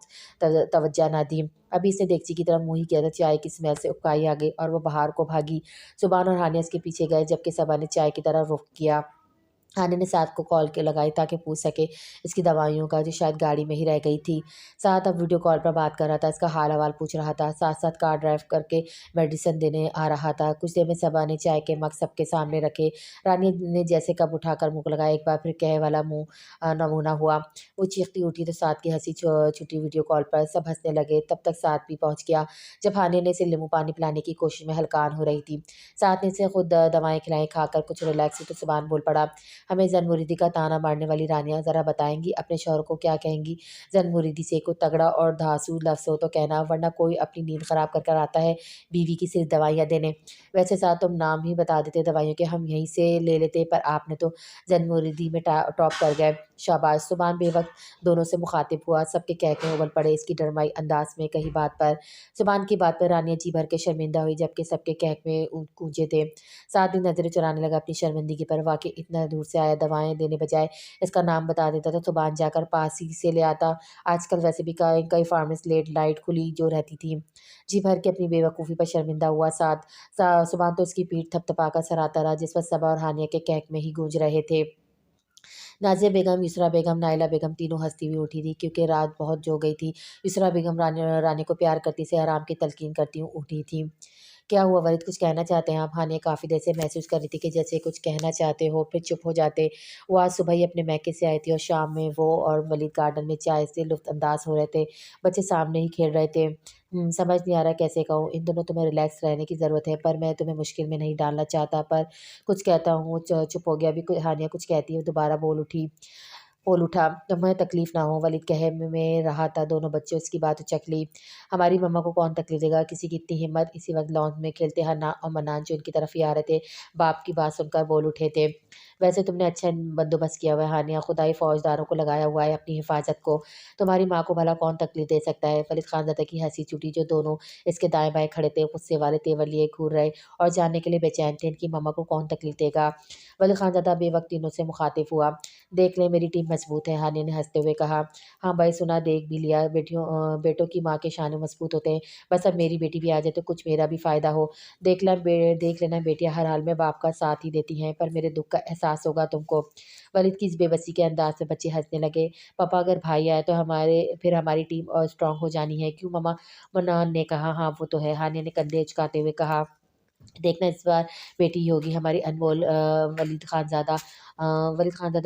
توجہ نہ دی۔ ابھی اس نے دیگچی کی طرف منہ ہی کیا تھا، چائے کی اسمیل سے اکائی آ گئی اور وہ باہر کو بھاگی۔ سبحان اور ہانیہ اس کے پیچھے گئے جبکہ صبا نے چائے کی طرف رخ کیا۔ ہانی نے سعد کو کال کے لگائی تاکہ پوچھ سکے اس کی دوائیوں کا، جو شاید گاڑی میں ہی رہ گئی تھی۔ سعد اب ویڈیو کال پر بات کر رہا تھا، اس کا حال احوال پوچھ رہا تھا، ساتھ ساتھ کار ڈرائیو کر کے میڈیسن دینے آ رہا تھا۔ کچھ دیر میں صبا نے چائے کے مگ سب کے سامنے رکھے۔ رانی نے جیسے کپ اٹھا کر منہ کو لگایا، ایک بار پھر کہے والا منہ نمونہ ہوا۔ وہ چیختی اٹھی تو سعد کی ہنسی چھٹی ویڈیو کال پر، سب ہنسنے لگے۔ تب تک سعد بھی پہنچ گیا جب ہانیہ نے اسے لیمو پانی پلانے کی کوشش میں ہلکان ہو رہی تھی۔ سعد نے اسے خود دوائیں کھلائیں، کھا کر کچھ ریلیکس ہوئی تو سبحان بول پڑا، ہمیں زن مریدی کا طعنہ مارنے والی رانیہ ذرا بتائیں گی اپنے شوہر کو کیا کہیں گی؟ زن مریدی سے کوئی تگڑا اور دھاسو لفظ ہو تو کہنا، ورنہ کوئی اپنی نیند خراب کر کر آتا ہے بیوی کی صرف دوائیاں دینے۔ ویسے ساتھ تم نام ہی بتا دیتے دوائیوں کے، ہم یہیں سے لے لیتے، پر آپ نے تو زن مریدی میں ٹاپ کر گئے۔ شاباش۔ سبحان بے وقت دونوں سے مخاطب ہوا، سب کے کہکے ابل پڑے اس کی ڈرمائی انداز میں کہی بات پر۔ سبحان کی بات پر رانیہ جی بھر کے شرمندہ ہوئی جبکہ سب کے کہکے گونجے تھے۔ سعد بھی نظریں چرانے لگا اپنی شرمندگی پر، واقعی اتنا دور سے آیا، دوائیں دینے بجائے اس کا نام بتا دیتا تو سبحان جا کر پاس ہی سے لے آتا۔ آج کل ویسے بھی کئی فارمیسی لیٹ لائٹ کھلی جو رہتی تھی۔ جی بھر کے اپنی بے وقوفی پر شرمندہ ہوا سعد۔ سبحان تو اس کی پیٹھ تھپ تھپا کر سراتا رہا جس پر صبا اور ہانیہ کے کہک میں ہی گونج رہے تھے۔ نازیہ بیگم، یسریٰ بیگم، نائلہ بیگم تینوں ہنستی ہوئی اٹھی تھی کیونکہ رات بہت جو گئی تھی۔ یسریٰ بیگم رانی کو پیار کرتی سے حرام کی تلقین کرتی اٹھی تھی۔ کیا ہوا ولید، کچھ کہنا چاہتے ہیں آپ؟ ہانیہ کافی دیر سے محسوس کر رہی تھی کہ جیسے کچھ کہنا چاہتے ہو پھر چپ ہو جاتے۔ وہ آج صبح ہی اپنے میکے سے آئی تھی اور شام میں وہ اور ولید گارڈن میں چائے سے لطف انداز ہو رہے تھے، بچے سامنے ہی کھیل رہے تھے۔ سمجھ نہیں آ رہا کیسے کہوں، ان دنوں تمہیں ریلیکس رہنے کی ضرورت ہے، پر میں تمہیں مشکل میں نہیں ڈالنا چاہتا، پر کچھ کہتا ہوں چپ ہو گیا۔ ابھی ہانیہ کچھ کہتی ہے، دوبارہ بول اٹھا، تمہیں تکلیف نہ ہو، ولید کہے میں رہا تھا، دونوں بچوں اس کی بات اچک لی۔ ہماری مما کو کون تکلیف دے گا، کسی کی اتنی ہمت؟ اسی وقت لانچ میں کھیلتے حنا اور منان جو ان کی طرف ہی آ رہے تھے، باپ کی بات سن کر بول اٹھے تھے، ویسے تم نے اچھا بندوبست کیا ہوا ہے ہانیہ، خدائی فوجداروں کو لگایا ہوا ہے اپنی حفاظت کو، تمہاری ماں کو بھلا کون تکلیف دے سکتا ہے؟ ولید خانزادہ کی ہنسی چھوٹی، جو دونوں اس کے دائیں بائیں کھڑے تھے غصے والے تیور لیے گھور رہے اور جاننے کے لیے بے چین تھے ان کی مما کو کون تکلیف دے گا۔ ولید خانزادہ بے وقت تینوں سے مخاطب ہوا، دیکھ لیں میری ٹیم مضبوط ہے، ہانیہ نے ہنستے ہوئے کہا۔ ہاں بھائی سنا، دیکھ بھی لیا، بیٹوں کی ماں کے شانے مضبوط ہوتے ہیں، بس اب میری بیٹی بھی آ جائے تو کچھ میرا بھی فائدہ ہو۔ دیکھ لینا بیٹیاں ہر حال میں باپ کا ساتھ ہی دیتی ہیں، پر میرے دکھ کا احساس ہوگا تم کو۔ ولید کی اس بے بسی کے انداز میں بچے ہنسنے لگے۔ پاپا اگر بھائی آئے تو پھر ہماری ٹیم اور اسٹرانگ ہو جانی ہے، کیوں مما؟ منان نے کہا۔ ہاں وہ تو ہے، ہانیہ نے کندھے اچکاتے ہوئے کہا۔ دیکھنا اس بار بیٹی ہی ہوگی ہماری انمول۔ ولید خانزادہ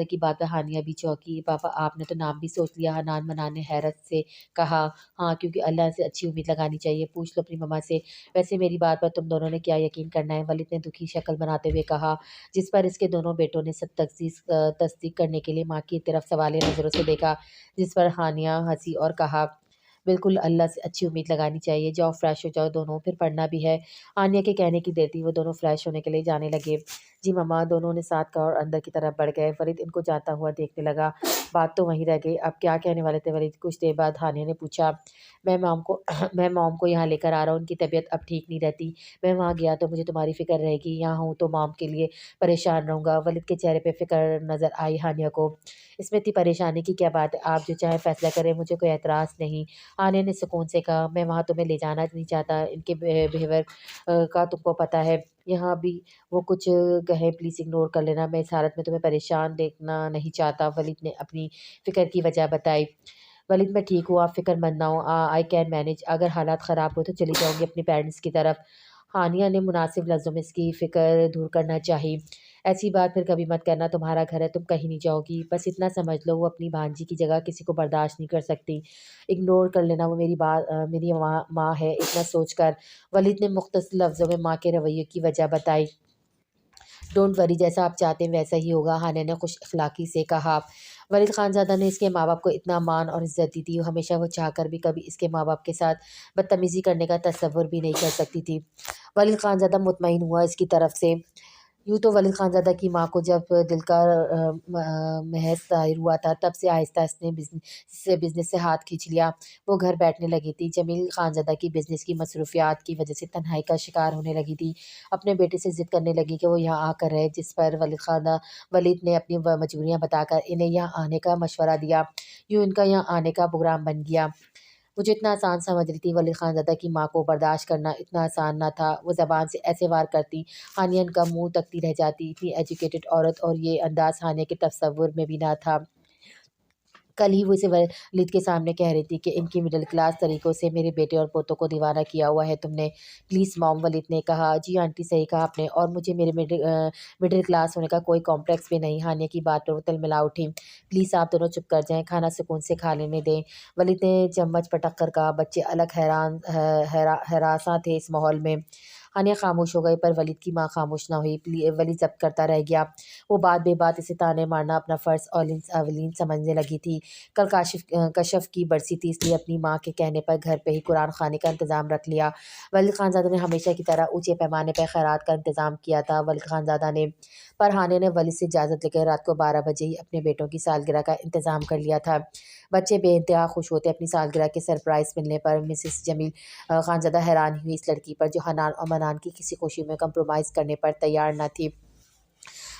کی بات پر ہانیہ بھی چونکی۔ پاپا آپ نے تو نام بھی سوچ لیا؟ منان نے حیرت سے کہا۔ ہاں، کیونکہ اللہ سے اچھی امید لگانی چاہیے، پوچھ لو اپنی مما سے۔ ویسے میری بات پر تم دونوں نے کیا یقین کرنا ہے؟ ولید نے دکھی شکل بناتے ہوئے کہا، جس پر اس کے دونوں بیٹوں نے سب تصدیق کرنے کے لیے ماں کی طرف سوالیہ نظروں سے دیکھا، جس پر ہانیہ ہنسی اور کہا، بالکل اللہ سے اچھی امید لگانی چاہیے، جاؤ فریش ہو جاؤ دونوں، پھر پڑھنا بھی ہے۔ ہانیہ کے کہنے کی دیر تھی، وہ دونوں فریش ہونے کے لیے جانے لگے۔ جی مما، دونوں نے ساتھ کہا اور اندر کی طرف بڑھ گئے۔ ولید ان کو جاتا ہوا دیکھنے لگا، بات تو وہیں رہ گئی، اب کیا کہنے والے تھے ولید؟ کچھ دیر بعد ہانیہ نے پوچھا، میں موم کو یہاں لے کر آ رہا ہوں، ان کی طبیعت اب ٹھیک نہیں رہتی، میں وہاں گیا تو مجھے تمہاری فکر رہے گی، یہاں ہوں تو موم کے لیے پریشان رہوں گا۔ ولید کے چہرے پہ فکر نظر آئی ہانیہ کو۔ اس میں اتنی پریشانی کی کیا بات ہے، آپ جو چاہیں فیصلہ کریں، مجھے کوئی اعتراض نہیں، ہانیہ نے سکون سے کہا۔ میں وہاں تمہیں لے جانا نہیں چاہتا، ان کے بیہیویئر کا تم کو پتہ ہے، یہاں بھی وہ کچھ کہیں پلیز اگنور کر لینا، میں اس حالت میں تمہیں پریشان دیکھنا نہیں چاہتا۔ ولید نے اپنی فکر کی وجہ بتائی۔ ولید میں ٹھیک ہوں، آپ فکر مند نہ ہوں، آئی کین مینیج، اگر حالات خراب ہوئے تو چلی جاؤں گی اپنے پیرنٹس کی طرف۔ ہانیہ نے مناسب لفظوں میں اس کی فکر دور کرنا چاہی۔ ایسی بات پھر کبھی مت کرنا، تمہارا گھر ہے، تم کہیں نہیں جاؤ گی، بس اتنا سمجھ لو، وہ اپنی بھانجی کی جگہ کسی کو برداشت نہیں کر سکتی، اگنور کر لینا، وہ میری ماں ہے، اتنا سوچ کر ولید نے مختصر لفظوں میں ماں کے رویے کی وجہ بتائی۔ ڈونٹ وری، جیسا آپ چاہتے ہیں ویسا ہی ہوگا، ہانیہ نے خوش اخلاقی سے کہا۔ ولید خانزادہ نے اس کے ماں باپ کو اتنا مان اور عزت دی تھی، ہمیشہ وہ چاہ کر بھی کبھی اس کے ماں باپ کے ساتھ بدتمیزی کرنے کا تصور بھی نہیں کر سکتی تھی۔ ولید خانزادہ مطمئن ہوا اس کی طرف سے۔ یوں تو ولید خانزادہ کی ماں کو جب دل کا محض ظاہر ہوا تھا، تب سے آہستہ اس نے بزنس سے ہاتھ کھینچ لیا، وہ گھر بیٹھنے لگی تھی۔ جمیل خانزادہ کی بزنس کی مصروفیات کی وجہ سے تنہائی کا شکار ہونے لگی تھی، اپنے بیٹے سے ضد کرنے لگی کہ وہ یہاں آ کر رہے، جس پر ولید نے اپنی مجبوریاں بتا کر انہیں یہاں آنے کا مشورہ دیا، یوں ان کا یہاں آنے کا پروگرام بن گیا۔ وہ جو اتنا آسان سمجھ رہی تھی ولید خانزادہ کی ماں کو برداشت کرنا اتنا آسان نہ تھا۔ وہ زبان سے ایسے وار کرتی ہانیہ ان کا منہ تکتی رہ جاتی۔ اتنی ایجوکیٹڈ عورت اور یہ انداز ہانیہ کے تصور میں بھی نہ تھا۔ کل ہی وہ اسے ولید کے سامنے کہہ رہی تھی کہ ان کی مڈل کلاس طریقوں سے میرے بیٹے اور پوتوں کو دیوانہ کیا ہوا ہے تم نے۔ پلیز مام، ولید نے کہا۔ جی آنٹی، صحیح کہا آپ نے، اور مجھے میرے مڈل کلاس ہونے کا کوئی کمپلیکس بھی نہیں۔ ہانیہ کی بات پر وہ تلملا اٹھی۔ پلیز آپ دونوں چپ کر جائیں، کھانا سکون سے کھا لینے دیں، ولید نے چمچ پٹک کر کہا۔ بچے الگ ہراساں تھے اس ماحول میں۔ ہانیہ خاموش ہو گئی، پر ولید کی ماں خاموش نہ ہوئی۔ ولید ضبط کرتا رہ گیا۔ وہ بات بے بات اسے طعنے مارنا اپنا فرض اولین سمجھنے لگی تھی۔ کل کشف کی برسی تھی، اس لیے اپنی ماں کے کہنے پر گھر پہ ہی قرآن خوانی کا انتظام رکھ لیا۔ ولید خانزادہ نے ہمیشہ کی طرح اونچے پیمانے پر خیرات کا انتظام کیا تھا۔ ولید خانزادہ نے پر ہانیہ نے ولید سے اجازت لے کر رات کو 12 بجے ہی اپنے بیٹوں کی سالگرہ کا انتظام کر لیا تھا۔ بچے بے انتہا خوش ہوتے اپنی سالگرہ کے سرپرائز ملنے پر۔ مسز جمیل خانزادہ حیران ہوئی اس لڑکی پر جو حنان اور منان کی کسی خوشی میں کمپرومائز کرنے پر تیار نہ تھی۔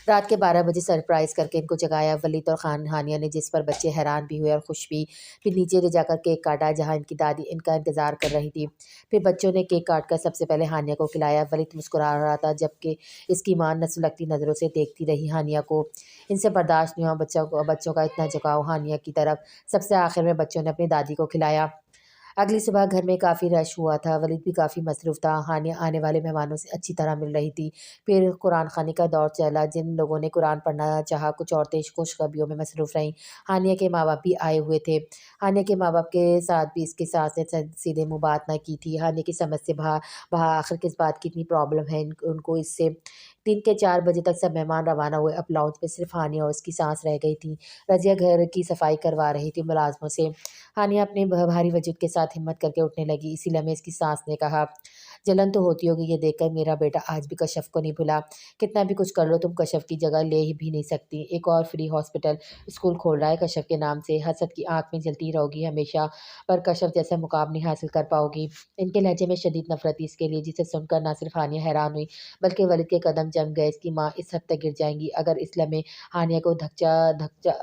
رات کے 12 بجے سرپرائز کر کے ان کو جگایا ولید اور ہانیہ نے، جس پر بچے حیران بھی ہوئے اور خوش بھی۔ پھر نیچے لے جا کر کیک کاٹا جہاں ان کی دادی ان کا انتظار کر رہی تھی۔ پھر بچوں نے کیک کاٹ کر سب سے پہلے ہانیہ کو کھلایا۔ ولید مسکرا رہا تھا جبکہ اس کی ماں نہ سلگتی نظروں سے دیکھتی رہی ہانیہ کو۔ ان سے برداشت نہیں ہوا بچوں کا اتنا جھکاؤ ہانیہ کی طرف۔ سب سے آخر میں بچوں نے اپنی دادی کو کھلایا۔ اگلی صبح گھر میں کافی رش ہوا تھا، ولید بھی کافی مصروف تھا۔ ہانیہ آنے والے مہمانوں سے اچھی طرح مل رہی تھی۔ پھر قرآن خوانی کا دور چلا۔ جن لوگوں نے قرآن پڑھنا چاہا، کچھ عورتیں خوشخبریوں میں مصروف رہیں۔ ہانیہ کے ماں باپ بھی آئے ہوئے تھے۔ ہانیہ کے ماں باپ کے ساتھ بھی اس کی ساس نے سیدھے منہ بات نہ کی تھی۔ ہانیہ کی سمجھ سے بہا آخر کس بات کی اتنی پرابلم ہے ان کو اس سے۔ دن کے 4 بجے تک سب مہمان روانہ ہوئے۔ اب لاؤنج میں صرف ہانیہ اور اس کی ساس رہ گئی تھیں۔ رضیہ گھر کی صفائی کروا رہی تھی ملازموں سے۔ ہانیہ اپنے بھاری وجود کے ساتھ ہمت کر کے اٹھنے لگی۔ اسی لمحے اس کی ساس نے کہا، جلن تو ہوتی ہوگی یہ دیکھ کر میرا بیٹا آج بھی کشف کو نہیں بھلا۔ کتنا بھی کچھ کر لو تم کشف کی جگہ لے بھی نہیں سکتی۔ ایک اور فری ہاسپٹل اسکول کھول رہا ہے کشف کے نام سے۔ حسد کی آنکھ میں جلتی رہو گی ہمیشہ، پر کشف جیسا مقام نہیں حاصل کر پاؤ گی۔ ان کے لہجے میں شدید نفرت تھی اس کے لیے، جسے سن کر نہ صرف ہانیہ حیران ہوئی بلکہ ولید کے قدم جم گئے۔ اس کی ماں اس حد تک گر جائیں گی۔ اگر اس لمحے ہانیہ کو دھچکا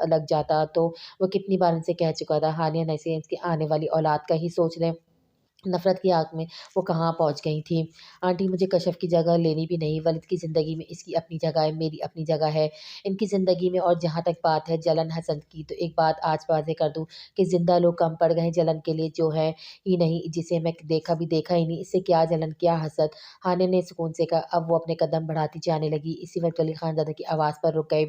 لگ جاتا تو وہ کتنی بار ان سے کہہ چکا تھا، ہانیہ نہ اس کی آنے والی اولاد کا ہی سوچ لیں۔ نفرت کی آگ میں وہ کہاں پہنچ گئی تھی۔ آنٹی مجھے کشف کی جگہ لینی بھی نہیں۔ ولید کی زندگی میں اس کی اپنی جگہ ہے، میری اپنی جگہ ہے ان کی زندگی میں۔ اور جہاں تک بات ہے جلن حسد کی، تو ایک بات آج واضح کر دوں کہ زندہ لوگ کم پڑ گئے جلن کے لیے، جو ہے ہی نہیں، جسے میں دیکھا ہی نہیں، اس سے کیا جلن کیا حسد۔ ہانیہ نے سکون سے کہا۔ اب وہ اپنے قدم بڑھاتی جانے لگی۔ اسی وقت ولید خانزادہ کی آواز پر رک گئے۔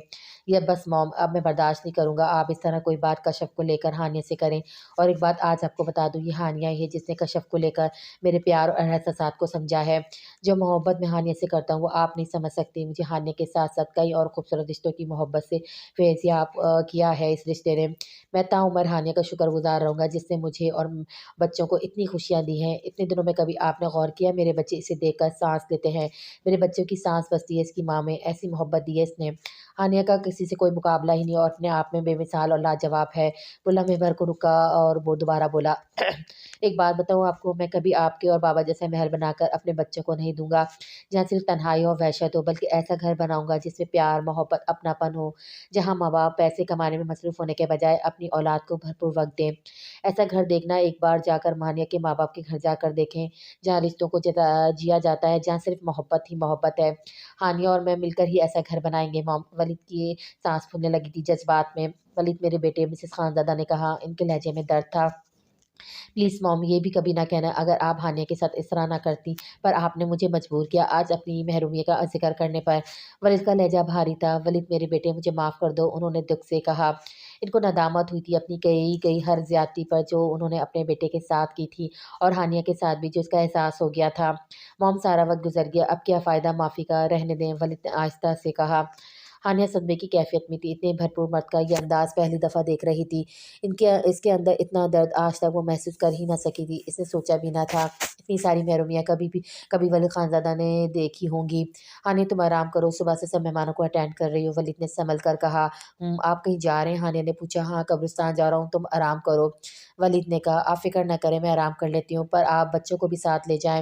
یہ بس موم، اب میں برداشت نہیں کروں گا آپ اس طرح کوئی بات کشف کو لے کر ہانیہ سے کریں۔ اور ایک بات آج آپ کو بتا دوں، یہ ہانیہ ہی ہے جس نے کشف کو لے کر میرے پیار اور احساسات کو سمجھا ہے۔ جو محبت میں ہانیہ سے کرتا ہوں وہ آپ نہیں سمجھ سکتی۔ مجھے ہانیہ کے ساتھ ساتھ کئی اور خوبصورت رشتوں کی محبت سے فیضیاب کیا ہے اس رشتے نے۔ میں تاعمر ہانیہ کا شکر گزار رہوں گا جس نے مجھے اور بچوں کو اتنی خوشیاں دی ہیں۔ اتنے دنوں میں کبھی آپ نے غور کیا میرے بچے اسے دیکھ کر سانس لیتے ہیں؟ میرے بچوں کی سانس بستی ہے اس کی ماں میں، ایسی محبت دی ہے اس نے۔ ہانیہ کا کسی سے کوئی مقابلہ ہی نہیں اور اپنے آپ میں بے مثال اور لاجواب ہے۔ وہ لمحے بھر کو رکا اور وہ دوبارہ بولا، ایک بات بتاؤں آپ کو، میں کبھی آپ کے اور بابا جیسا محل بنا کر اپنے بچوں کو نہیں دوں گا جہاں صرف تنہائی اور وحشت ہو، بلکہ ایسا گھر بناؤں گا جس میں پیار، محبت، اپناپن ہو، جہاں ماں باپ پیسے کمانے میں مصروف ہونے کے بجائے اپنی اولاد کو بھرپور وقت دیں۔ ایسا گھر دیکھنا، ایک بار جا کر ہانیہ کے ماں باپ کے گھر جا کر دیکھیں، جہاں رشتوں کو جیا جاتا ہے، جہاں صرف محبت ہی محبت ہے۔ ہانیہ اور میں مل کر ہی ایسا گھر بنائیں گے مام۔ ولید کی سانس پھولنے لگی تھی جذبات میں۔ ولید میرے بیٹے، مسز خانزادہ نے کہا، ان کے لہجے میں درد تھا۔ پلیز موم، یہ بھی کبھی نہ کہنا اگر آپ ہانیہ کے ساتھ اس طرح نہ کرتی، پر آپ نے مجھے مجبور کیا آج اپنی محرومیت کا ذکر کرنے پر۔ ولید کا لہجہ بھاری تھا۔ ولید میرے بیٹے مجھے معاف کر دو، انہوں نے دکھ سے کہا۔ ان کو ندامت ہوئی تھی اپنی کئی ہر زیادتی پر جو انہوں نے اپنے بیٹے کے ساتھ کی تھی، اور ہانیہ کے ساتھ بھی، جو اس کا احساس ہو گیا تھا۔ موم سارا وقت گزر گیا، اب کیا فائدہ معافی کا، رہنے دیں، ولید نے آہستہ سے کہا۔ ہانیہ صدمے کی کیفیت میں تھی۔ اتنے بھرپور مرد کا یہ انداز پہلی دفعہ دیکھ رہی تھی۔ اس کے اندر اتنا درد آج تک وہ محسوس کر ہی نہ سکی تھی۔ اس نے سوچا بھی نہ تھا اتنی ساری محرومیاں کبھی ولید خانزادہ نے دیکھی ہوں گی۔ ہانیہ تم آرام کرو، صبح سے سب مہمانوں کو اٹینڈ کر رہی ہو، ولید نے سنبھل کر کہا۔ آپ کہیں جا رہے ہیں؟ ہانیہ نے پوچھا۔ ہاں قبرستان جا رہا ہوں، تم آرام کرو، ولید نے کہا۔ آپ فکر نہ کریں، میں آرام کر لیتی ہوں، پر آپ بچوں کو بھی ساتھ لے جائیں۔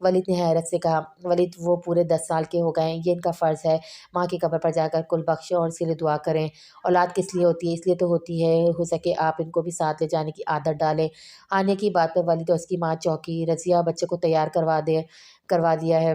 ولید نے حیرت سے کہا، ولید وہ پورے 10 سال کے ہو گئے ہیں، یہ ان کا فرض ہے ماں کی قبر پر جا کر کل بخشیں اور اس کے لیے دعا کریں۔ اولاد کس لیے ہوتی ہے؟ اس لیے تو ہوتی ہے ہو سکے آپ ان کو بھی ساتھ لے جانے کی عادت ڈالیں۔ ہانیہ کی بات پر ولید اور اس کی ماں چونکی۔ رضیہ بچے کو تیار کروا دیا ہے؟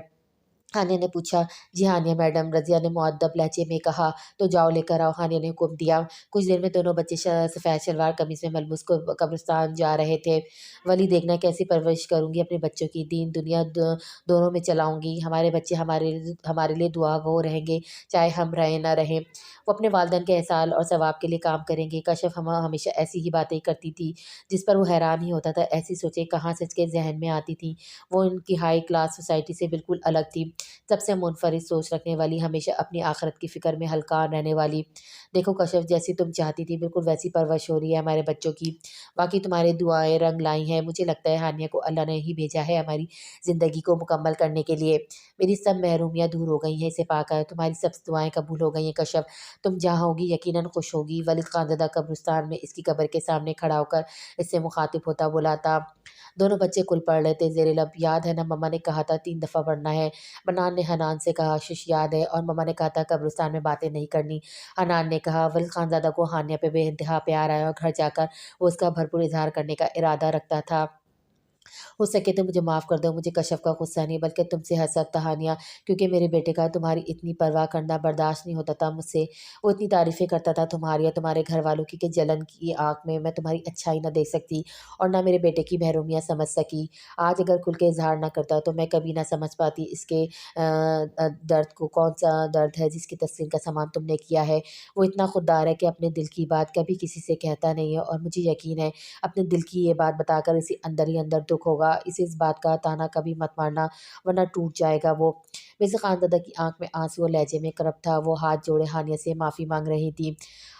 ہانیہ نے پوچھا۔ جی ہانیہ میڈم، رضیہ نے مؤدب لہجے میں کہا۔ تو جاؤ لے کر آؤ، ہانیہ نے حکم دیا۔ کچھ دیر میں دونوں بچے سفید شلوار قمیض میں ملبوس قبرستان جا رہے تھے۔ ولی دیکھنا کیسی پرورش کروں گی اپنے بچوں کی، دین دنیا دونوں میں چلاؤں گی۔ ہمارے بچے ہمارے لیے دعا گو رہیں گے، چاہے ہم رہیں نہ رہیں۔ وہ اپنے والدین کے احسان اور ثواب کے لیے کام کریں گے۔ کشف ہمیشہ ایسی ہی باتیں کرتی تھی جس پر وہ حیران ہی ہوتا تھا۔ ایسی سوچیں کہاں سے اس کے ذہن میں آتی تھیں؟ وہ ان کی ہائی کلاس سوسائٹی سے بالکل الگ تھی، سب سے منفرد سوچ رکھنے والی، ہمیشہ اپنی آخرت کی فکر میں ہلکا رہنے والی۔ دیکھو کشف، جیسی تم چاہتی تھی بالکل ویسی پرورش ہو رہی ہے ہمارے بچوں کی۔ باقی تمہاری دعائیں رنگ لائی ہیں۔ مجھے لگتا ہے ہانیہ کو اللہ نے ہی بھیجا ہے ہماری زندگی کو مکمل کرنے کے لیے۔ میری سب محرومیاں دور ہو گئی ہیں اسے پا کر، تمہاری سب دعائیں قبول ہو گئی ہیں کشف۔ تم جہاں ہوگی یقیناً خوش ہوگی۔ ولید خانزادہ قبرستان میں اس کی قبر کے سامنے کھڑا ہو کر اس سے مخاطب ہوتا بولا تھا۔ دونوں بچے کل پڑھ رہے تھے زیر لب۔ یاد ہے نا مما نے کہا تھا 3 دفعہ پڑھنا ہے؟ منان نے حنان سے کہا۔ شش یاد ہے، اور مما نے کہا تھا قبرستان میں باتیں نہیں کرنی، حنان نے کہا۔ ولید خانزادہ کو ہانیہ پہ بے انتہا پیار آیا اور گھر جا کر وہ اس کا بھرپور اظہار کرنے کا ارادہ رکھتا تھا۔ ہو سکے تو مجھے معاف کر دو، مجھے کشف کا غصہ نہیں بلکہ تم سے حسد تھا ہانیہ، کیونکہ میرے بیٹے کا تمہاری اتنی پرواہ کرنا برداشت نہیں ہوتا تھا مجھ سے۔ وہ اتنی تعریفیں کرتا تھا تمہاری اور تمہارے گھر والوں کی کہ جلن کی آنکھ میں تمہاری اچھائی نہ دیکھ سکتی اور نہ میرے بیٹے کی محرومیاں سمجھ سکی۔ آج اگر کھل کے اظہار نہ کرتا تو میں کبھی نہ سمجھ پاتی اس کے درد کو، کون سا درد ہے جس کی تسکین کا سامان تم نے کیا ہے۔ وہ اتنا خوددار ہے کہ اپنے دل کی بات کبھی کسی سے کہتا نہیں ہے، اور مجھے یقین ہے اپنے دل کی یہ بات بتا کر اسے اندر ہی اندر دکھ ہوگا۔ اسے اس بات کا تانا کبھی مت مارنا ورنہ ٹوٹ جائے گا وہ۔ مرزا خانزادہ کی آنکھ میں آنسو اور لہجے میں کرب تھا۔ وہ ہاتھ جوڑے ہانیہ سے معافی مانگ رہی تھی۔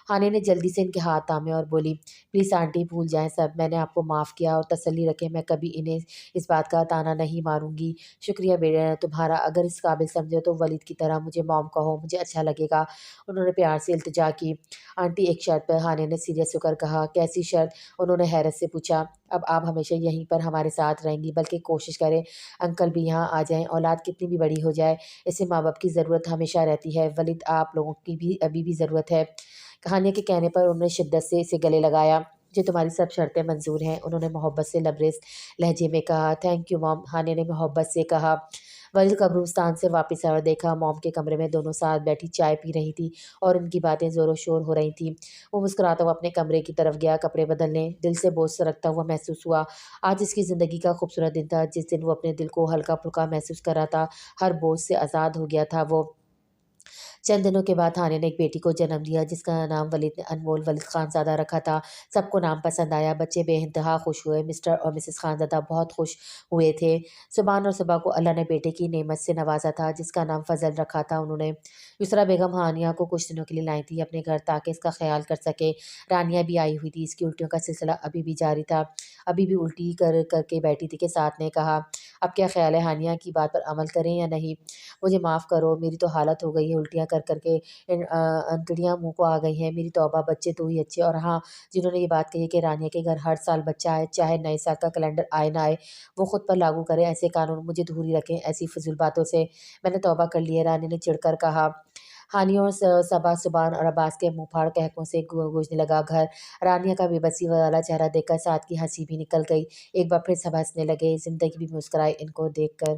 ہانیہ نے جلدی سے ان کے ہاتھ تھامے اور بولی، پلیز آنٹی بھول جائیں سب، میں نے آپ کو معاف کیا، اور تسلی رکھیں میں کبھی انہیں اس بات کا تانا نہیں ماروں گی۔ شکریہ بیٹا تمہارا، اگر اس قابل سمجھو تو ولید کی طرح مجھے موم کہو، مجھے اچھا لگے گا۔ انہوں نے پیار سے التجا کی۔ آنٹی ایک شرط پر، ہانیہ نے سیریس ہو کر کہا۔ کیسی شرط؟ انہوں نے حیرت سے پوچھا۔ اب آپ ہمیشہ یہیں پر ہمارے ساتھ رہیں گی، بلکہ کوشش کریں انکل بھی یہاں آ جائیں۔ اولاد کتنی بھی بڑی ہو جائے، اسے ماں باپ کی ضرورت ہمیشہ رہتی ہے۔ ولید آپ لوگوں کی بھی ابھی بھی ضرورت ہے۔ ہانیہ کے کہنے پر انہوں نے شدت سے اسے گلے لگایا۔ مجھے تمہاری سب شرطیں منظور ہیں، انہوں نے محبت سے لبریز لہجے میں کہا۔ تھینک یو موم، ہانیہ نے محبت سے کہا۔ ولید قبرستان سے واپس آیا اور دیکھا موم کے کمرے میں دونوں ساتھ بیٹھی چائے پی رہی تھی اور ان کی باتیں زور و شور ہو رہی تھیں۔ وہ مسکراتا ہوا اپنے کمرے کی طرف گیا کپڑے بدلنے، دل سے بوجھ سرکتا ہوا محسوس ہوا۔ آج اس کی زندگی کا خوبصورت دن تھا، جس دن وہ اپنے دل کو ہلکا پھلکا محسوس کر رہا تھا، ہر بوجھ سے آزاد ہو گیا تھا وہ۔ چند دنوں کے بعد ہانیہ نے ایک بیٹی کو جنم دیا جس کا نام ولید نے انمول ولید خانزادہ رکھا تھا۔ سب کو نام پسند آیا، بچے بے انتہا خوش ہوئے۔ مسٹر اور مسز خانزادہ بہت خوش ہوئے تھے۔ سبحان اور صبا کو اللہ نے بیٹے کی نعمت سے نوازا تھا جس کا نام فضل رکھا تھا انہوں نے۔ یسریٰ بیگم ہانیہ کو کچھ دنوں کے لیے لائی تھی اپنے گھر تاکہ اس کا خیال کر سکے۔ رانیہ بھی آئی ہوئی تھی، اس کی الٹیوں کا سلسلہ ابھی بھی جاری تھا، ابھی بھی الٹی کر کر کے بیٹھی تھی کہ ساتھ نے کہا، اب کیا خیال ہے ہانیہ کی بات پر عمل کریں یا نہیں؟ مجھے معاف کرو، میری تو حالت ہو گئی ہے، الٹیاں کر کر کے انتڑیاں منہ کو آ گئی ہیں۔ میری توبہ، بچے تو ہی اچھے۔ اور ہاں، جنہوں نے یہ بات کہی ہے کہ رانیہ کے گھر ہر سال بچہ آئے، چاہے نئے سال کا کیلنڈر آئے نہ آئے، وہ خود پر لاگو کریں ایسے قانون، مجھے دور ہی رکھیں ایسی فضول باتوں سے۔ میں نے توبہ کر لی ہے، رانیہ نے چڑھ کر کہا۔ ہانیہ اور صبا سبحان اور عباس کے منہ پھاڑ قہقہوں سے گونجنے لگا گھر۔ رانیہ کا بے بسی والا چہرہ دیکھ کر سعد کی ہنسی بھی نکل گئی۔ ایک بار پھر سب ہنسنے لگے، زندگی بھی مسکرائی ان کو دیکھ کر۔